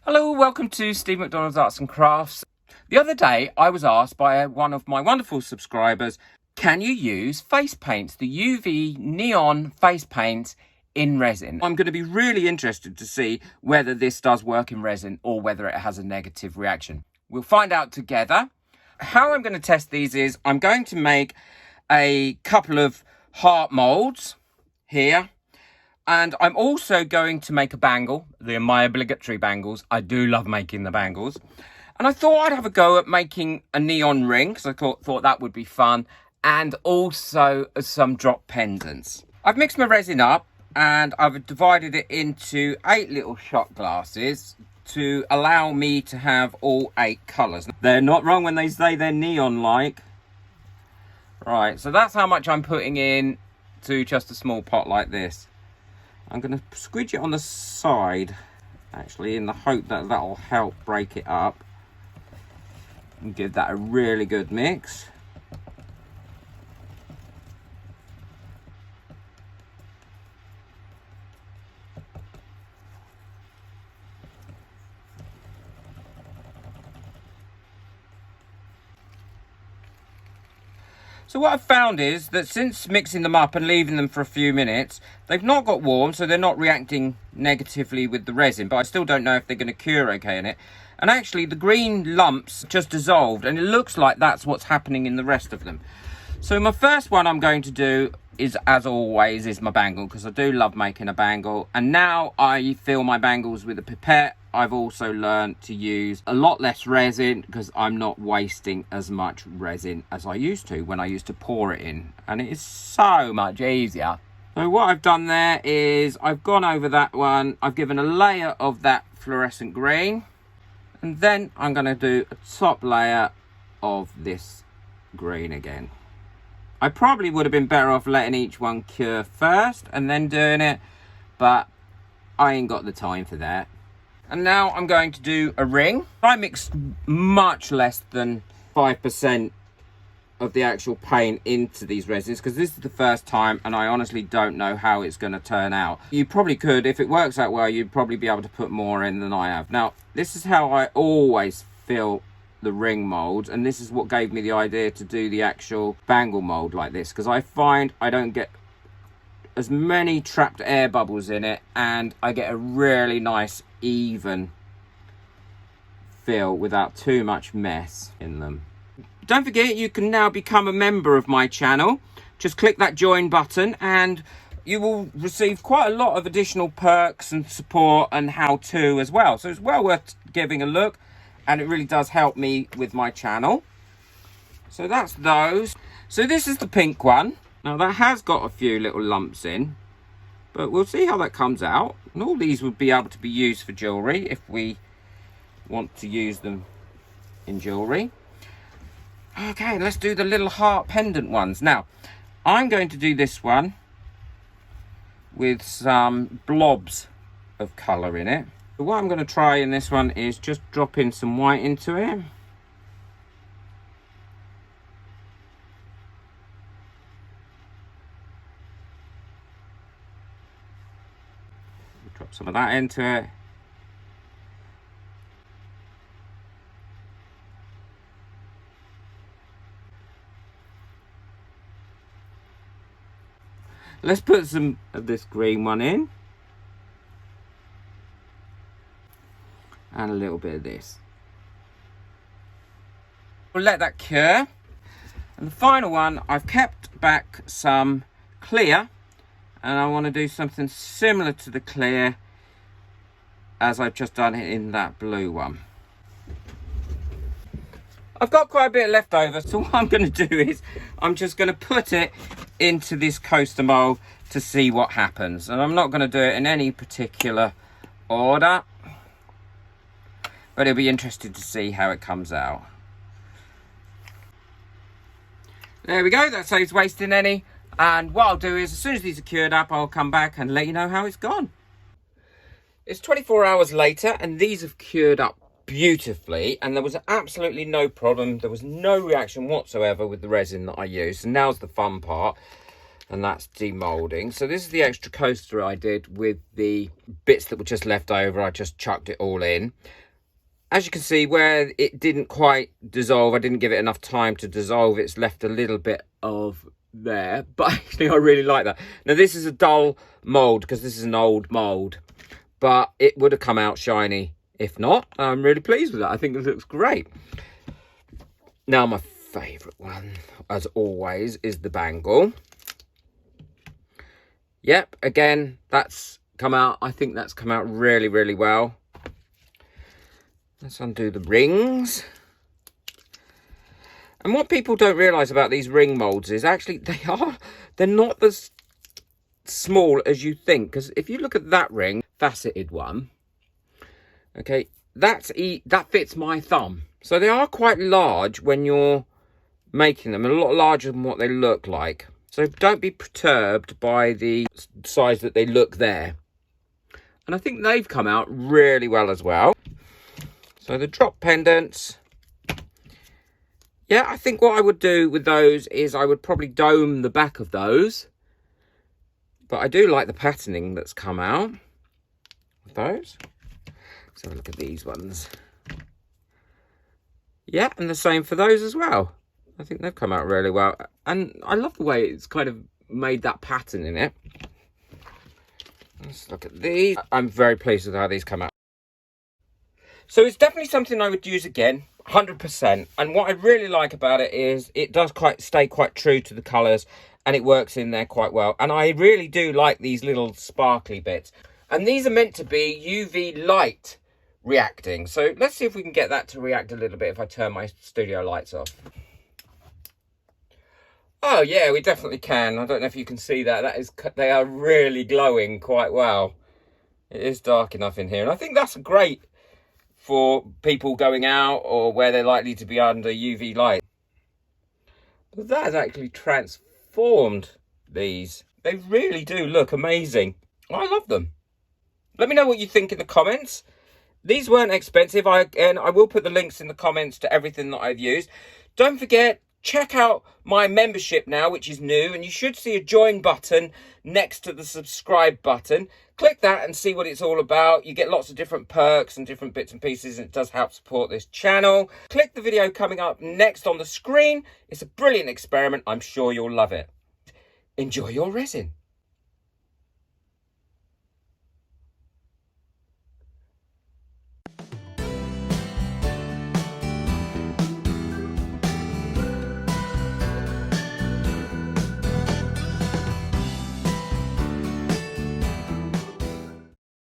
Hello, welcome to Steve McDonald's Arts and Crafts. The other day I was asked by one of my wonderful subscribers, can you use face paints, the UV neon face paints in resin? I'm going to be really interested to see whether this does work in resin or whether it has a negative reaction. We'll find out together. How I'm going to test these is I'm going to make a couple of heart molds here. And I'm also going to make a bangle. They're my obligatory bangles. I do love making the bangles. And I thought I'd have a go at making a neon ring, because I thought that would be fun. And also some drop pendants. I've mixed my resin up and I've divided it into 8 little shot glasses to allow me to have all 8 colours. They're not wrong when they say they're neon-like. Right, so that's how much I'm putting in to just a small pot like this. I'm going to squidge it on the side, actually, in the hope that that'll help break it up and give that a really good mix. So what I've found is that since mixing them up and leaving them for a few minutes, they've not got warm, so they're not reacting negatively with the resin, but I still don't know if they're going to cure okay in it. And actually the green lumps just dissolved, and it looks like that's what's happening in the rest of them. So my first one I'm going to do is, as always, is my bangle, because I do love making a bangle. And now I fill my bangles with a pipette. I've also learned to use a lot less resin because I'm not wasting as much resin as I used to when I used to pour it in. And it is so much easier. So what I've done there is I've gone over that one. I've given a layer of that fluorescent green. And then I'm going to do a top layer of this green again. I probably would have been better off letting each one cure first and then doing it, but I ain't got the time for that. And now I'm going to do a ring. I mixed much less than 5% of the actual paint into these resins because this is the first time and I honestly don't know how it's going to turn out. You probably could, if it works out well, you'd probably be able to put more in than I have. Now, this is how I always fill the ring mold, and this is what gave me the idea to do the actual bangle mold like this, because I find I don't get as many trapped air bubbles in it and I get a really nice even fill without too much mess in them. Don't forget, you can now become a member of my channel. Just click that join button and you will receive quite a lot of additional perks and support and how-to as well. So it's well worth giving a look, and it really does help me with my channel. So that's those. So this is the pink one. Now that has got a few little lumps in, but we'll see how that comes out. And all these would be able to be used for jewellery if we want to use them in jewellery. Okay, let's do the little heart pendant ones. Now, I'm going to do this one with some blobs of colour in it. So what I'm going to try in this one is just drop in some white into it. Drop some of that into it. Let's put some of this green one in. And a little bit of this. We'll let that cure. And the final one, I've kept back some clear. And I want to do something similar to the clear as I've just done it in that blue one. I've got quite a bit left over, so what I'm going to do is I'm just going to put it into this coaster mold to see what happens. And I'm not going to do it in any particular order, but it'll be interesting to see how it comes out. There we go, that saves wasting any. And what I'll do is, as soon as these are cured up, I'll come back and let you know how it's gone. It's 24 hours later, and these have cured up beautifully, and there was absolutely no problem. There was no reaction whatsoever with the resin that I used. And now's the fun part. and that's demolding. So this is the extra coaster I did with the bits that were just left over. I just chucked it all in. As you can see, where it didn't quite dissolve, I didn't give it enough time to dissolve. It's left a little bit of there, but actually I really like that. Now this is a dull mold because this is an old mold, but it would have come out shiny if not. I'm really pleased with that. I think it looks great. Now my favourite one, as always, is the bangle. Yep, again, that's come out. I think that's come out really, really well. Let's undo the rings. And what people don't realise about these ring moulds is actually they're not as small as you think. Because if you look at that ring, faceted one, okay, that fits my thumb. So they are quite large when you're making them, a lot larger than what they look like. So don't be perturbed by the size that they look there. And I think they've come out really well as well. So the drop pendants. Yeah, I think what I would do with those is I would probably dome the back of those. But I do like the patterning that's come out with those. Let's have a look at these ones. Yeah, and the same for those as well. I think they've come out really well. And I love the way it's kind of made that pattern in it. Let's look at these. I'm very pleased with how these come out. So it's definitely something I would use again, 100%. And what I really like about it is it does stay quite true to the colours and it works in there quite well. And I really do like these little sparkly bits. And these are meant to be UV light reacting. So let's see if we can get that to react a little bit if I turn my studio lights off. Oh yeah, we definitely can. I don't know if you can see that. They are really glowing quite well. It is dark enough in here. And I think that's great for people going out or where they're likely to be under UV light. But that has actually transformed these. They really do look amazing. I love them. Let me know what you think in the comments. These weren't expensive. I will put the links in the comments to everything that I've used. Don't forget, check out my membership now, which is new, and you should see a join button next to the subscribe button. Click that and see what it's all about. You get lots of different perks and different bits and pieces, and it does help support this channel. Click the video coming up next on the screen. It's a brilliant experiment. I'm sure you'll love it. Enjoy your resin.